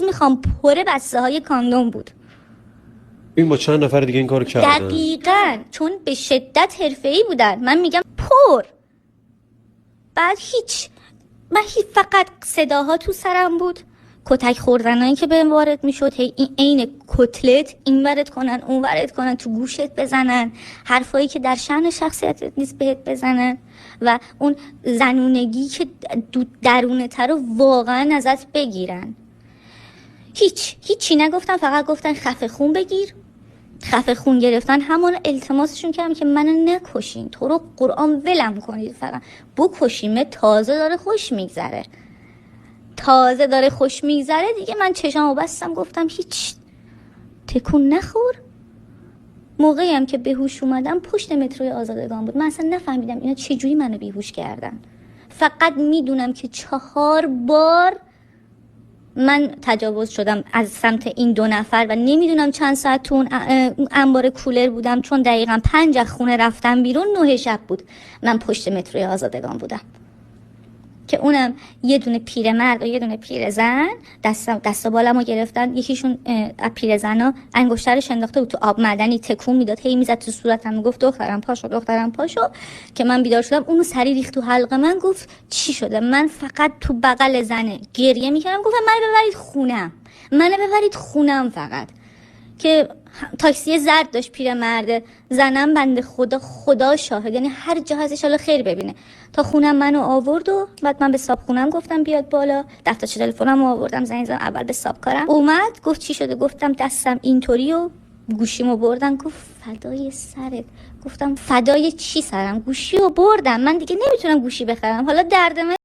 میخوام پر بسته های کاندوم بود. این با چند نفر دیگه این کارو کردن؟ دقیقاً، چون به شدت حرفه‌ای بودن. من میگم پر. بعد من فقط صداها تو سرم بود، کتک خوردنایی که بهم وارد میشد، هی این عین کتلت این وارد کنن اون وارد کنن، تو گوشت بزنن، حرفایی که در شأن شخصیتت نیست بهت بزنن، و اون زنونگی که درونه تر رو واقعا ازت بگیرن. هیچی نگفتن، فقط گفتن خفه خون بگیر. خفه خون گرفتن، همون التماسشون کردم که منو نکشین، تو رو قرآن ولم کنید، فقط بکشیمه. تازه داره خوش میگذره دیگه. من چشامو بستم، گفتم هیچ، تکون نخور. موقعی هم که بهوش اومدم پشت متروی آزادگان بود. من اصلا نفهمیدم اینا چجوری منو بیهوش کردن. فقط میدونم که 4 بار من تجاوز شدم از سمت این 2 نفر و نمیدونم چند ساعت تو اون انبار کولر بودم، چون دقیقاً 5 از خونه رفتم بیرون 9 شب بود من پشت متروی آزادگان بودم، که اونم یه دونه پیرمرد و یه دونه پیرزن دست و بالمو گرفتن. یکیشون از پیرزنا انگشترش انداخته بود تو آب معدنی، تکون میداد، هی میزد تو صورتم، میگفت دخترم پاشو. که من بیدار شدم، اونو سری ریخت تو حلق من، گفت چی شده؟ من فقط تو بغل زنه گریه میکردم. گفتم منو ببرید خونم فقط. که تاکسی زرد داشت پیرمرد، زنم بنده خدا شاهد، یعنی هر جا هست انشالله خیر ببینه. تا خونم منو آورد و بعد من به صاحب خونم گفتم بیاد بالا، دفترچه تلفنم آوردم، زنگ زدم اول به صاحب کارم. اومد گفت چی شده؟ گفتم دستم اینطوری و گوشیمو بردن. گفت فدای سرت. گفتم فدای چی سرم؟ گوشیو بردم، من دیگه نمیتونم گوشی بخرم، حالا درد من